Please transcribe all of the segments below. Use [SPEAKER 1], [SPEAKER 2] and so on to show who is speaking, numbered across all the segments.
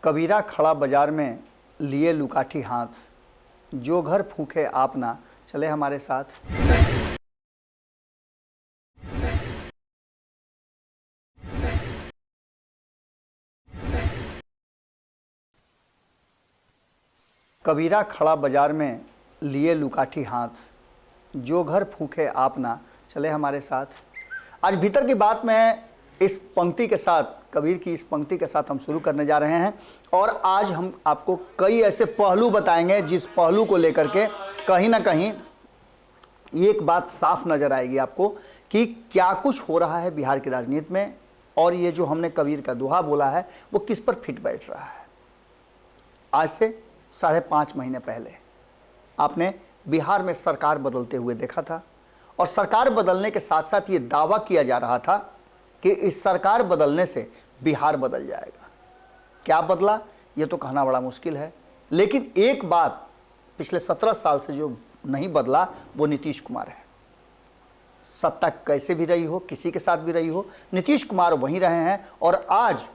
[SPEAKER 1] कबीरा खड़ा बाजार में लिए लुकाठी हाथ, जो घर फूके आप ना चले हमारे साथ। कबीरा खड़ा बाजार में लिए लुकाठी हाथ, जो घर फूके आप ना चले हमारे साथ। आज भीतर की बात में इस पंक्ति के साथ, कबीर की इस पंक्ति के साथ हम शुरू करने जा रहे हैं और आज हम आपको कई ऐसे पहलू बताएंगे जिस पहलू को लेकर के कहीं ना कहीं एक बात साफ नजर आएगी आपको कि क्या कुछ हो रहा है बिहार की राजनीति में और ये जो हमने कबीर का दोहा बोला है वो किस पर फिट बैठ रहा है। आज से 5.5 महीने पहले आपने बिहार में सरकार बदलते हुए देखा था और सरकार बदलने के साथ साथ ये दावा किया जा रहा था कि इस सरकार बदलने से बिहार बदल जाएगा। क्या बदला ये तो कहना बड़ा मुश्किल है, लेकिन एक बात पिछले 17 साल से जो नहीं बदला वो नीतीश कुमार है। सत्ता कैसे भी रही हो, किसी के साथ भी रही हो, नीतीश कुमार वहीं रहे हैं। और आज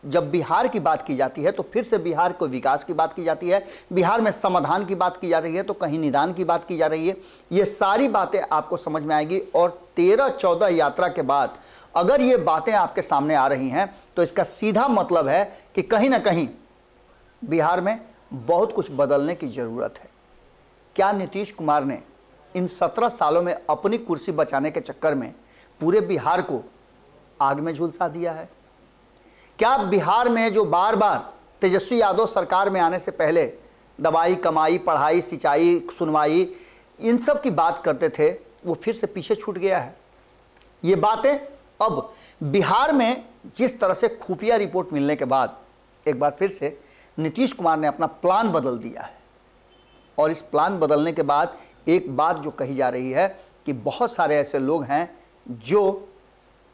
[SPEAKER 1] जब बिहार की बात की जाती है तो फिर से बिहार को विकास की बात की जाती है, बिहार में समाधान की बात की जा रही है, तो कहीं निदान की बात की जा रही है। ये सारी बातें आपको समझ में आएगी और 13-14 यात्रा के बाद अगर ये बातें आपके सामने आ रही हैं तो इसका सीधा मतलब है कि कहीं ना कहीं बिहार में बहुत कुछ बदलने की ज़रूरत है। क्या नीतीश कुमार ने इन 17 सालों में अपनी कुर्सी बचाने के चक्कर में पूरे बिहार को आग में झुलसा दिया है? क्या बिहार में जो बार बार तेजस्वी यादव सरकार में आने से पहले दवाई, कमाई, पढ़ाई, सिंचाई, सुनवाई, इन सब की बात करते थे, वो फिर से पीछे छूट गया है? ये बातें अब बिहार में जिस तरह से खुफिया रिपोर्ट मिलने के बाद एक बार फिर से नीतीश कुमार ने अपना प्लान बदल दिया है और इस प्लान बदलने के बाद एक बात जो कही जा रही है कि बहुत सारे ऐसे लोग हैं जो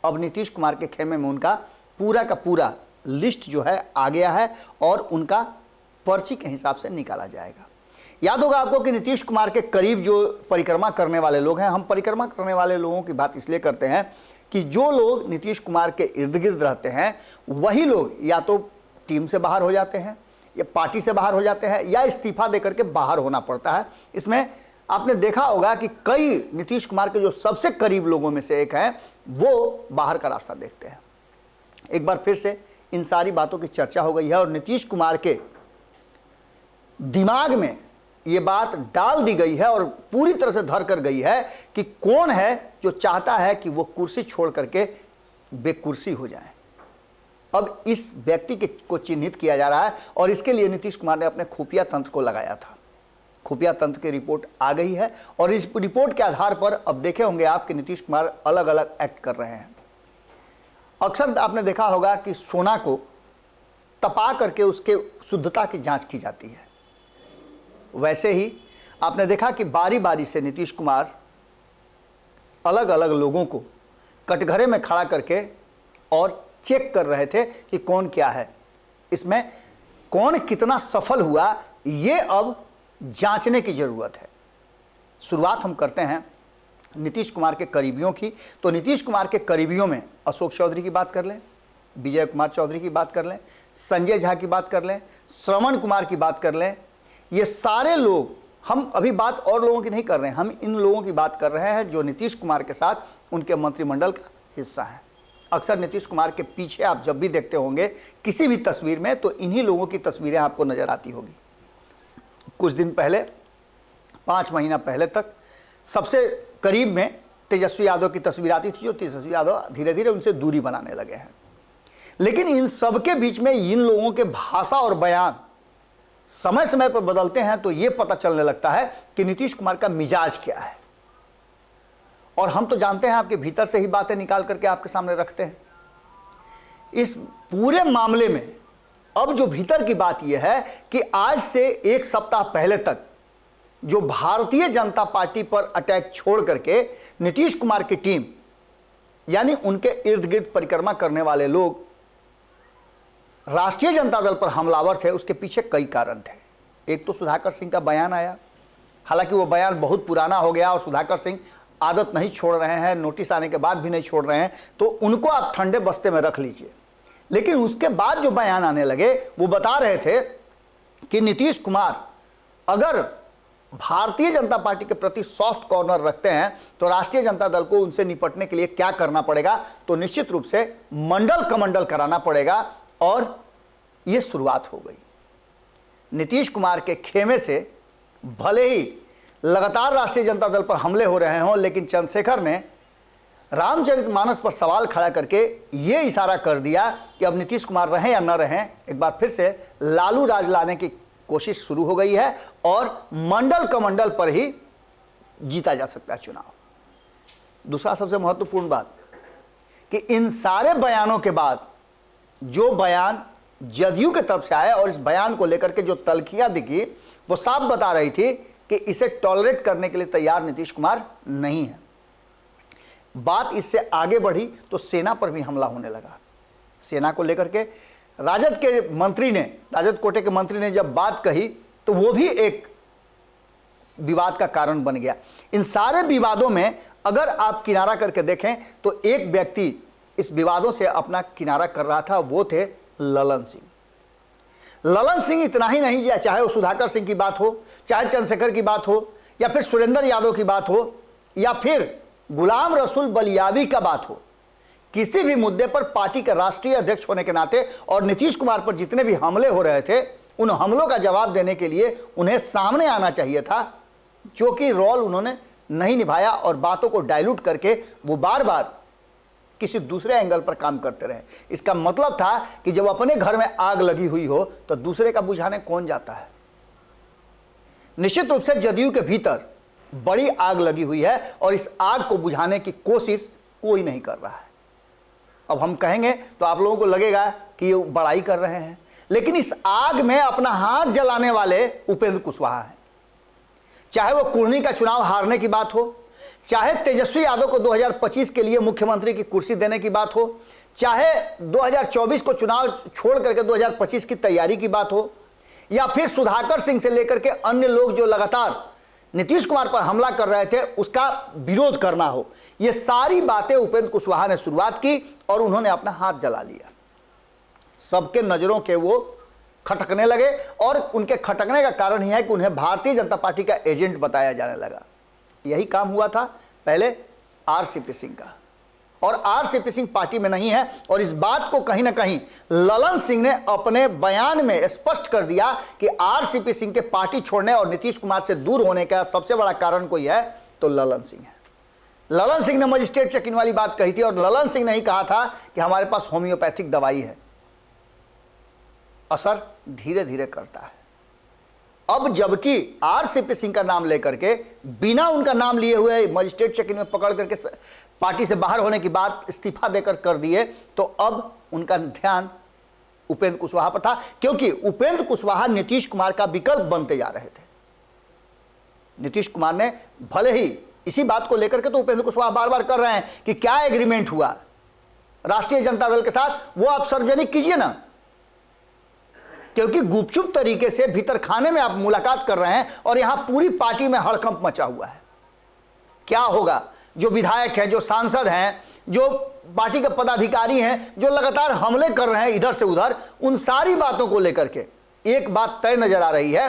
[SPEAKER 1] अब नीतीश कुमार के खेमे में उनका पूरा का पूरा लिस्ट जो है आ गया है और उनका पर्ची के हिसाब से निकाला जाएगा। याद होगा आपको कि नीतीश कुमार के करीब जो परिक्रमा करने वाले लोग हैं, हम परिक्रमा करने वाले लोगों की बात इसलिए करते हैं कि जो लोग नीतीश कुमार के इर्द गिर्द रहते हैं वही लोग या तो टीम से बाहर हो जाते हैं या पार्टी से बाहर हो जाते हैं या इस्तीफा देकर के बाहर होना पड़ता है। इसमें आपने देखा होगा कि कई नीतीश कुमार के जो सबसे करीब लोगों में से एक हैं वो बाहर का रास्ता देखते हैं। एक बार फिर से इन सारी बातों की चर्चा हो गई है और नीतीश कुमार के दिमाग में ये बात डाल दी गई है और पूरी तरह से धर कर गई है कि कौन है जो चाहता है कि वो कुर्सी छोड़ करके बेकुर्सी हो जाए। अब इस व्यक्ति को चिन्हित किया जा रहा है और इसके लिए नीतीश कुमार ने अपने खुफिया तंत्र को लगाया था। खुफिया तंत्र की रिपोर्ट आ गई है और इस रिपोर्ट के आधार पर अब देखे होंगे आप कि नीतीश कुमार अलग अलग एक्ट कर रहे हैं। अक्सर आपने देखा होगा कि सोना को तपा करके उसके शुद्धता की जांच की जाती है, वैसे ही आपने देखा कि बारी बारी से नीतीश कुमार अलग अलग लोगों को कटघरे में खड़ा करके और चेक कर रहे थे कि कौन क्या है, इसमें कौन कितना सफल हुआ, ये अब जांचने की ज़रूरत है। शुरुआत हम करते हैं नीतीश कुमार के करीबियों की। तो नीतीश कुमार के करीबियों में अशोक चौधरी की बात कर लें, विजय कुमार चौधरी की बात कर लें, संजय झा की बात कर लें, श्रवण कुमार की बात कर लें। ये सारे लोग, हम अभी बात और लोगों की नहीं कर रहे हैं, हम इन लोगों की बात कर रहे हैं जो नीतीश कुमार के साथ उनके मंत्रिमंडल का हिस्सा है। अक्सर नीतीश कुमार के पीछे आप जब भी देखते होंगे किसी भी तस्वीर में तो इन्हीं लोगों की तस्वीरें आपको नज़र आती होगी। कुछ दिन पहले, 5 महीना पहले तक सबसे करीब में तेजस्वी यादव की तस्वीर आती थी, जो तेजस्वी यादव धीरे धीरे उनसे दूरी बनाने लगे हैं। लेकिन इन सब के बीच में इन लोगों के भाषा और बयान समय समय पर बदलते हैं तो ये पता चलने लगता है कि नीतीश कुमार का मिजाज क्या है। और हम तो जानते हैं आपके भीतर से ही बातें निकाल करके आपके सामने रखते हैं। इस पूरे मामले में अब जो भीतर की बात यह है कि आज से 1 सप्ताह पहले तक जो भारतीय जनता पार्टी पर अटैक छोड़ करके नीतीश कुमार की टीम यानी उनके इर्द गिर्द परिक्रमा करने वाले लोग राष्ट्रीय जनता दल पर हमलावर थे, उसके पीछे कई कारण थे। एक तो सुधाकर सिंह का बयान आया, हालांकि वो बयान बहुत पुराना हो गया और सुधाकर सिंह आदत नहीं छोड़ रहे हैं, नोटिस आने के बाद भी नहीं छोड़ रहे हैं, तो उनको आप ठंडे बस्ते में रख लीजिए। लेकिन उसके बाद जो बयान आने लगे वो बता रहे थे कि नीतीश कुमार अगर भारतीय जनता पार्टी के प्रति सॉफ्ट कॉर्नर रखते हैं तो राष्ट्रीय जनता दल को उनसे निपटने के लिए क्या करना पड़ेगा, तो निश्चित रूप से मंडल कमंडल कराना पड़ेगा। और यह शुरुआत हो गई। नीतीश कुमार के खेमे से भले ही लगातार राष्ट्रीय जनता दल पर हमले हो रहे हों, लेकिन चंद्रशेखर ने रामचरितमानस पर सवाल खड़ा करके यह इशारा कर दिया कि अब नीतीश कुमार रहें या न रहें, एक बार फिर से लालू राज लाने की कोशिश शुरू हो गई है और मंडल कमंडल पर ही जीता जा सकता है चुनाव। दूसरा सबसे महत्वपूर्ण बात कि इन सारे बयानों के बाद जो बयान जदयू की तरफ से आया और इस बयान को लेकर के जो तल्खियां दिखी वो साफ बता रही थी कि इसे टॉलरेट करने के लिए तैयार नीतीश कुमार नहीं है। बात इससे आगे बढ़ी तो सेना पर भी हमला होने लगा। सेना को लेकर के राजद के मंत्री ने, राजद कोटे के मंत्री ने जब बात कही तो वो भी एक विवाद का कारण बन गया। इन सारे विवादों में अगर आप किनारा करके देखें तो एक व्यक्ति इस विवादों से अपना किनारा कर रहा था, वो थे ललन सिंह। ललन सिंह इतना ही नहीं, चाहे वो सुधाकर सिंह की बात हो, चाहे चंद्रशेखर की बात हो, या फिर सुरेंद्र यादव की बात हो, या फिर गुलाम रसूल बलियावी का बात हो, किसी भी मुद्दे पर पार्टी के राष्ट्रीय अध्यक्ष होने के नाते और नीतीश कुमार पर जितने भी हमले हो रहे थे उन हमलों का जवाब देने के लिए उन्हें सामने आना चाहिए था, जो कि रोल उन्होंने नहीं निभाया और बातों को डाइल्यूट करके वो बार बार किसी दूसरे एंगल पर काम करते रहे। इसका मतलब था कि जब अपने घर में आग लगी हुई हो तो दूसरे का बुझाने कौन जाता है। निश्चित रूप से जदयू के भीतर बड़ी आग लगी हुई है और इस आग को बुझाने की कोशिश कोई नहीं कर रहा है। अब हम कहेंगे तो आप लोगों को लगेगा कि ये बड़ाई कर रहे हैं, लेकिन इस आग में अपना हाथ जलाने वाले उपेंद्र कुशवाहा हैं। चाहे वो कुर्नी का चुनाव हारने की बात हो, चाहे तेजस्वी यादव को 2025 के लिए मुख्यमंत्री की कुर्सी देने की बात हो, चाहे 2024 को चुनाव छोड़ करके 2025 की तैयारी की बात हो, या फिर सुधाकर सिंह से लेकर के अन्य लोग जो लगातार नीतीश कुमार पर हमला कर रहे थे उसका विरोध करना हो, ये सारी बातें उपेंद्र कुशवाहा ने शुरुआत की और उन्होंने अपना हाथ जला लिया। सबके नजरों के वो खटकने लगे और उनके खटकने का कारण ही है कि उन्हें भारतीय जनता पार्टी का एजेंट बताया जाने लगा। यही काम हुआ था पहले आरसीपी सिंह का, और आरसीपी सिंह पार्टी में नहीं है। और इस बात को कहीं ना कहीं ललन सिंह ने अपने बयान में स्पष्ट कर दिया कि आरसीपी सिंह के पार्टी छोड़ने और नीतीश कुमार से दूर होने का सबसे बड़ा कारण कोई है तो ललन सिंह है। ललन सिंह ने मजिस्ट्रेट चेकिंग वाली बात कही थी और ललन सिंह ने ही कहा था कि हमारे पास होम्योपैथिक दवाई है, असर धीरे धीरे करता है। अब जबकि आरसीपी सिंह का नाम लेकर के बिना उनका नाम लिए हुए मजिस्ट्रेट चेकिंग में पकड़ करके पार्टी से बाहर होने की बात इस्तीफा देकर कर दिए, तो अब उनका ध्यान उपेंद्र कुशवाहा पर था, क्योंकि उपेंद्र कुशवाहा नीतीश कुमार का विकल्प बनते जा रहे थे। नीतीश कुमार ने भले ही इसी बात को लेकर के तो उपेंद्र कुशवाहा बार बार कर रहे हैं कि क्या एग्रीमेंट हुआ राष्ट्रीय जनता दल के साथ, वो आप सार्वजनिक कीजिए ना, क्योंकि गुपचुप तरीके से भीतर खाने में आप मुलाकात कर रहे हैं और यहां पूरी पार्टी में हड़कंप मचा हुआ है। क्या होगा? जो विधायक हैं, जो सांसद हैं, जो पार्टी के पदाधिकारी हैं, जो लगातार हमले कर रहे हैं इधर से उधर, उन सारी बातों को लेकर के एक बात तय नजर आ रही है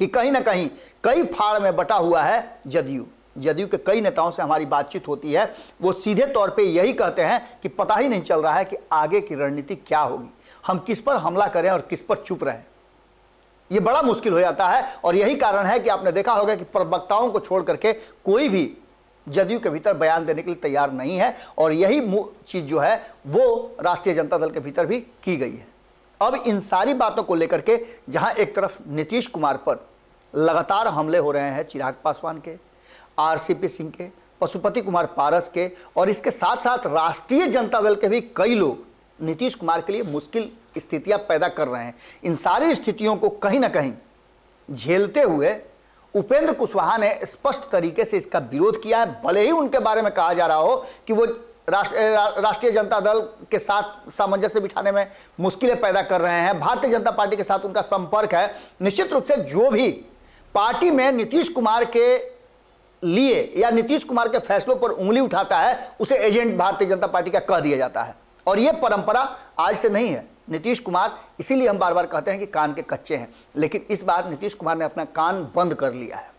[SPEAKER 1] कि कहीं ना कहीं कई फाड़ में बटा हुआ है जदयू। जदयू के कई नेताओं से हमारी बातचीत होती है, वो सीधे तौर पे यही कहते हैं कि पता ही नहीं चल रहा है कि आगे की रणनीति क्या होगी, हम किस पर हमला करें और किस पर चुप रहें। ये बड़ा मुश्किल हो जाता है और यही कारण है कि आपने देखा होगा कि प्रवक्ताओं को छोड़ करके कोई भी जदयू के भीतर बयान देने के लिए तैयार नहीं है, और यही चीज़ जो है वो राष्ट्रीय जनता दल के भीतर भी की गई है। अब इन सारी बातों को लेकर के जहां एक तरफ नीतीश कुमार पर लगातार हमले हो रहे हैं, चिराग पासवान के, आरसीपी सिंह के, पशुपति कुमार पारस के, और इसके साथ साथ राष्ट्रीय जनता दल के भी कई लोग नीतीश कुमार के लिए मुश्किल स्थितियां पैदा कर रहे हैं। इन सारी स्थितियों को कहीं ना कहीं झेलते हुए उपेंद्र कुशवाहा ने स्पष्ट तरीके से इसका विरोध किया है। भले ही उनके बारे में कहा जा रहा हो कि वो राष्ट्रीय जनता दल के साथ सामंजस्य बिठाने में मुश्किलें पैदा कर रहे हैं, भारतीय जनता पार्टी के साथ उनका संपर्क है। निश्चित रूप से जो भी पार्टी में नीतीश कुमार के लिए या नीतीश कुमार के फैसलों पर उंगली उठाता है उसे एजेंट भारतीय जनता पार्टी का कह दिया जाता है। और ये परंपरा आज से नहीं है। नीतीश कुमार, इसीलिए हम बार बार कहते हैं कि कान के कच्चे हैं, लेकिन इस बार नीतीश कुमार ने अपना कान बंद कर लिया है,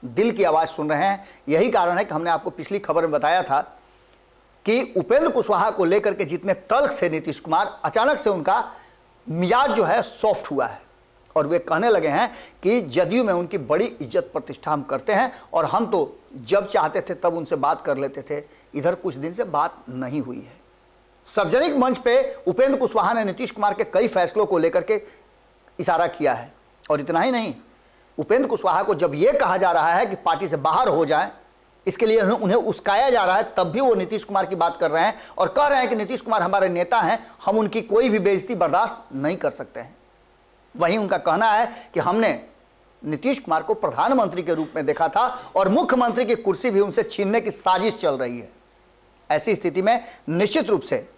[SPEAKER 1] दिल की आवाज़ सुन रहे हैं। यही कारण है कि हमने आपको पिछली खबर में बताया था कि उपेंद्र कुशवाहा को लेकर के जितने तल्ख थे नीतीश कुमार, अचानक से उनका मिजाज जो है सॉफ्ट हुआ है और वे कहने लगे हैं कि जदयू में उनकी बड़ी इज्जत प्रतिष्ठा हम करते हैं और हम तो जब चाहते थे तब उनसे बात कर लेते थे। इधर कुछ दिन से बात नहीं हुई है। सार्वजनिक मंच पे उपेंद्र कुशवाहा ने नीतीश कुमार के कई फैसलों को लेकर के इशारा किया है और इतना ही नहीं, उपेंद्र कुशवाहा को जब यह कहा जा रहा है कि पार्टी से बाहर हो जाए, इसके लिए उन्हें उस्काया जा रहा है, तब भी वो नीतीश कुमार की बात कर रहे हैं और कह रहे हैं कि नीतीश कुमार हमारे नेता हैं, हम उनकी कोई भी बेइज्जती बर्दाश्त नहीं कर सकते हैं। वहीं उनका कहना है कि हमने नीतीश कुमार को प्रधानमंत्री के रूप में देखा था और मुख्यमंत्री की कुर्सी भी उनसे छीनने की साजिश चल रही है। ऐसी स्थिति में निश्चित रूप से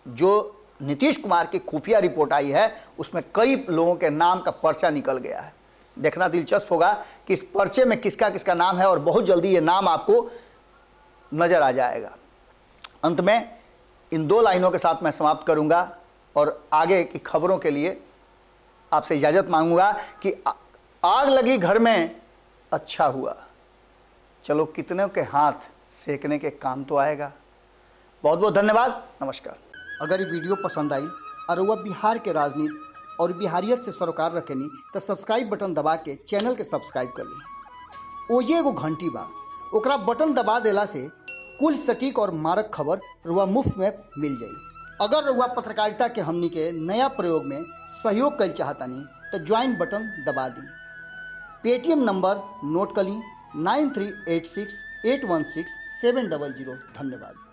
[SPEAKER 1] जो नीतीश कुमार की खुफिया रिपोर्ट आई है उसमें कई लोगों के नाम का पर्चा निकल गया है। देखना दिलचस्प होगा कि इस पर्चे में किसका किसका नाम है और बहुत जल्दी ये नाम आपको नजर आ जाएगा। अंत में इन 2 लाइनों के साथ मैं समाप्त करूंगा और आगे की खबरों के लिए आपसे इजाज़त मांगूंगा कि आग लगी घर में, अच्छा हुआ, चलो कितने के हाथ सेकने के काम तो आएगा। बहुत बहुत धन्यवाद, नमस्कार। अगर ये वीडियो पसंद आई और वह बिहार के राजनीति और बिहारियत से सरोकार रखेनी तो सब्सक्राइब बटन दबा के चैनल के सब्सक्राइब कर ली। ओजे एगो घंटी बा, ओकरा बटन दबा देला से कुल सटीक और मारक खबर रुआ मुफ्त में मिल जाई। अगर रुआ पत्रकारिता के हमनी के नया प्रयोग में सहयोग कर चाहतानी तो ज्वाइन बटन दबा दी। पेटीएम नंबर नोट कर ली 9386816700। धन्यवाद।